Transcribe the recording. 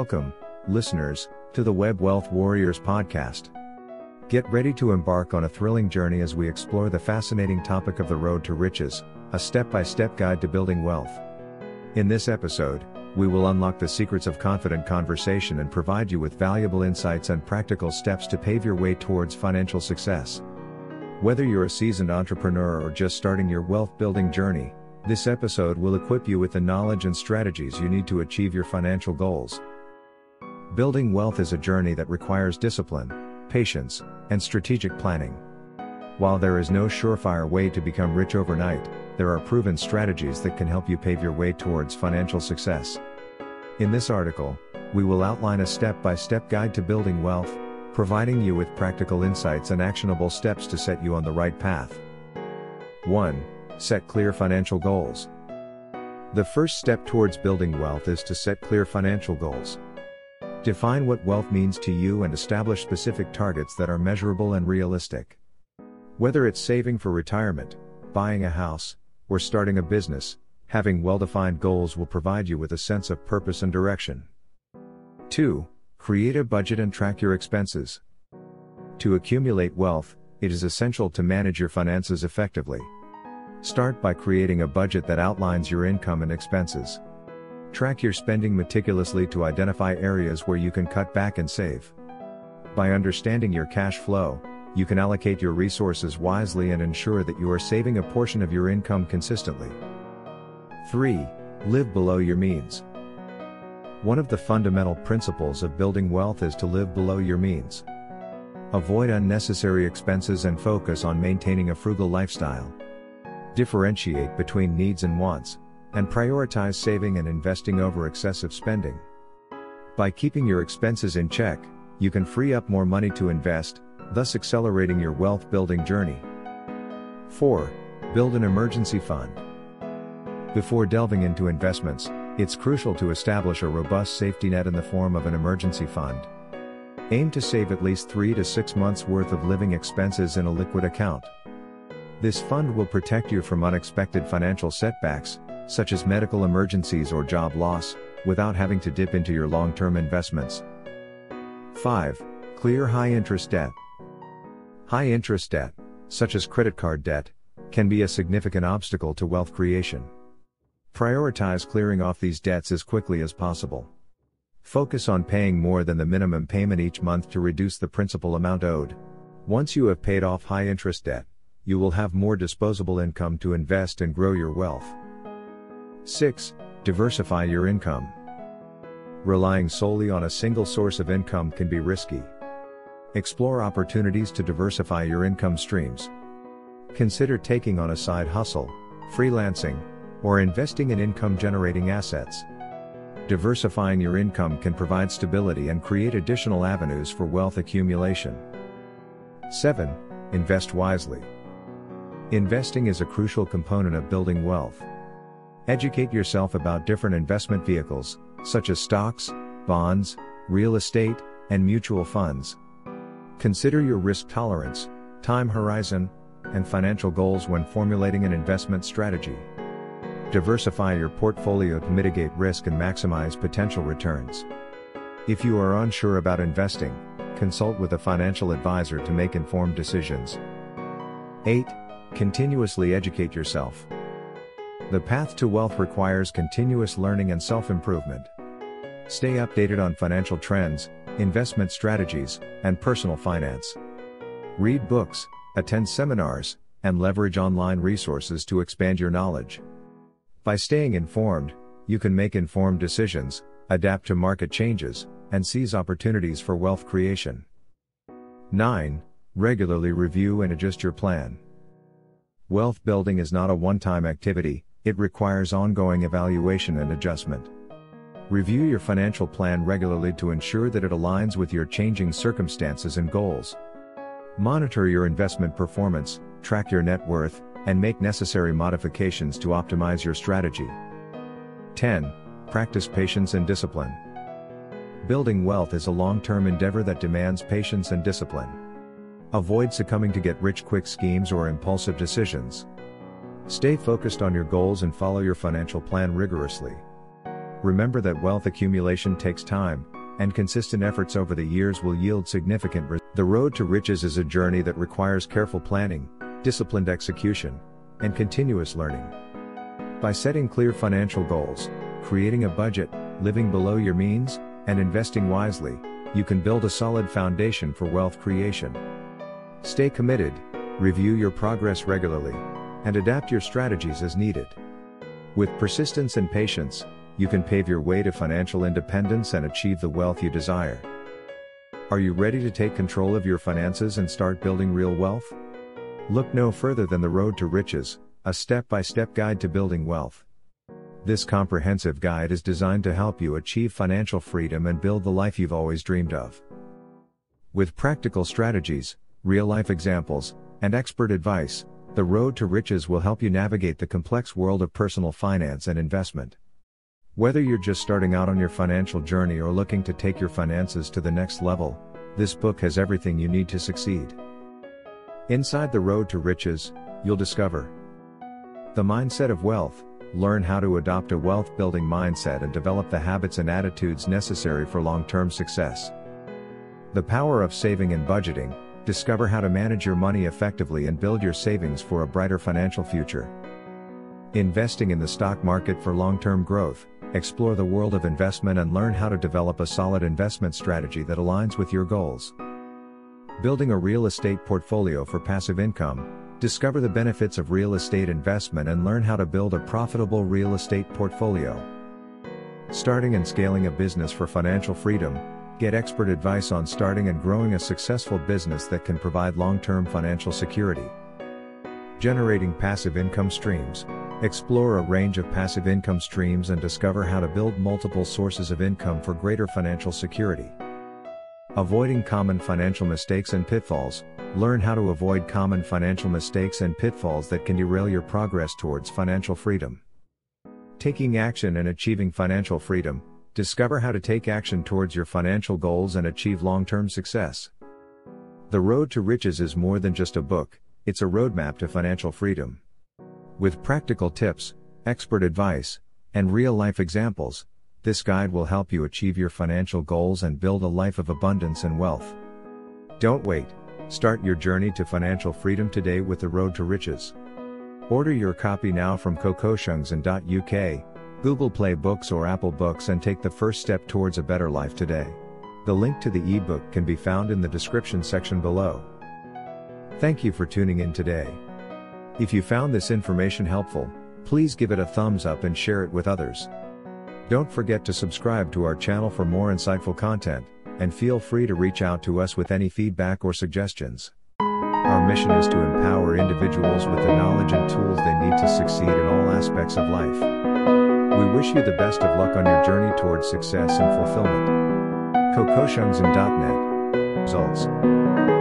Welcome, listeners, to the Web Wealth Warriors podcast. Get ready to embark on a thrilling journey as we explore the fascinating topic of the road to riches, a step-by-step guide to building wealth. In this episode, we will unlock the secrets of confident conversation and provide you with valuable insights and practical steps to pave your way towards financial success. Whether you're a seasoned entrepreneur or just starting your wealth-building journey, this episode will equip you with the knowledge and strategies you need to achieve your financial goals. Building wealth is a journey that requires discipline, patience, and strategic planning. While there is no surefire way to become rich overnight, there are proven strategies that can help you pave your way towards financial success. In this article, we will outline a step-by-step guide to building wealth, providing you with practical insights and actionable steps to set you on the right path. 1. Set clear financial goals. The first step towards building wealth is to set clear financial goals. Define what wealth means to you and establish specific targets that are measurable and realistic. Whether it's saving for retirement, buying a house, or starting a business, having well-defined goals will provide you with a sense of purpose and direction. 2. Create a budget and track your expenses. To accumulate wealth, it is essential to manage your finances effectively. Start by creating a budget that outlines your income and expenses. Track your spending meticulously to identify areas where you can cut back and save. By understanding your cash flow, you can allocate your resources wisely and ensure that you are saving a portion of your income consistently. 3. Live below your means. One of the fundamental principles of building wealth is to live below your means. Avoid unnecessary expenses and focus on maintaining a frugal lifestyle. Differentiate between needs and wants, and prioritize saving and investing over excessive spending. By keeping your expenses in check, you can free up more money to invest, thus accelerating your wealth building journey. 4. Build an emergency fund. Before delving into investments, it's crucial to establish a robust safety net in the form of an emergency fund. Aim to save at least 3 to 6 months' worth of living expenses in a liquid account. This fund will protect you from unexpected financial setbacks, such as medical emergencies or job loss, without having to dip into your long-term investments. 5. Clear high-interest debt. High-interest debt, such as credit card debt, can be a significant obstacle to wealth creation. Prioritize clearing off these debts as quickly as possible. Focus on paying more than the minimum payment each month to reduce the principal amount owed. Once you have paid off high-interest debt, you will have more disposable income to invest and grow your wealth. 6. Diversify your income. Relying solely on a single source of income can be risky. Explore opportunities to diversify your income streams. Consider taking on a side hustle, freelancing, or investing in income-generating assets. Diversifying your income can provide stability and create additional avenues for wealth accumulation. 7. Invest wisely. Investing is a crucial component of building wealth. Educate yourself about different investment vehicles, such as stocks, bonds, real estate, and mutual funds. Consider your risk tolerance, time horizon, and financial goals when formulating an investment strategy. Diversify your portfolio to mitigate risk and maximize potential returns. If you are unsure about investing, consult with a financial advisor to make informed decisions. 8. Continuously educate yourself. The path to wealth requires continuous learning and self-improvement. Stay updated on financial trends, investment strategies, and personal finance. Read books, attend seminars, and leverage online resources to expand your knowledge. By staying informed, you can make informed decisions, adapt to market changes, and seize opportunities for wealth creation. 9. Regularly review and adjust your plan. Wealth building is not a one-time activity, it requires ongoing evaluation and adjustment. Review your financial plan regularly to ensure that it aligns with your changing circumstances and goals. Monitor your investment performance, track your net worth, and make necessary modifications to optimize your strategy. 10. Practice patience and discipline. Building wealth is a long-term endeavor that demands patience and discipline. Avoid succumbing to get-rich-quick schemes or impulsive decisions. Stay focused on your goals and follow your financial plan rigorously. Remember that wealth accumulation takes time, and consistent efforts over the years will yield significant results. The road to riches is a journey that requires careful planning, disciplined execution, and continuous learning. By setting clear financial goals, creating a budget, living below your means, and investing wisely, you can build a solid foundation for wealth creation. Stay committed, review your progress regularly, and adapt your strategies as needed. With persistence and patience, you can pave your way to financial independence and achieve the wealth you desire. Are you ready to take control of your finances and start building real wealth? Look no further than The Road to Riches, a step-by-step guide to building wealth. This comprehensive guide is designed to help you achieve financial freedom and build the life you've always dreamed of. With practical strategies, real-life examples, and expert advice, The Road to Riches will help you navigate the complex world of personal finance and investment. Whether you're just starting out on your financial journey or looking to take your finances to the next level, this book has everything you need to succeed. Inside The Road to Riches, you'll discover the mindset of wealth, learn how to adopt a wealth-building mindset and develop the habits and attitudes necessary for long-term success. The power of saving and budgeting, discover how to manage your money effectively and build your savings for a brighter financial future. Investing in the stock market for long-term growth, explore the world of investment and learn how to develop a solid investment strategy that aligns with your goals. Building a real estate portfolio for passive income, discover the benefits of real estate investment and learn how to build a profitable real estate portfolio. Starting and scaling a business for financial freedom, get expert advice on starting and growing a successful business that can provide long-term financial security. Generating passive income streams, explore a range of passive income streams and discover how to build multiple sources of income for greater financial security. Avoiding common financial mistakes and pitfalls, learn how to avoid common financial mistakes and pitfalls that can derail your progress towards financial freedom. Taking action and achieving financial freedom, discover how to take action towards your financial goals and achieve long-term success. The Road to Riches is more than just a book, it's a roadmap to financial freedom. With practical tips, expert advice, and real-life examples, this guide will help you achieve your financial goals and build a life of abundance and wealth. Don't wait, start your journey to financial freedom today with The Road to Riches. Order your copy now from cocoshungs.uk, Google Play Books or Apple Books and take the first step towards a better life today. The link to the ebook can be found in the description section below. Thank you for tuning in today. If you found this information helpful, please give it a thumbs up and share it with others. Don't forget to subscribe to our channel for more insightful content, and feel free to reach out to us with any feedback or suggestions. Our mission is to empower individuals with the knowledge and tools they need to succeed in all aspects of life. We wish you the best of luck on your journey towards success and fulfillment. cocoshungs.net. Results.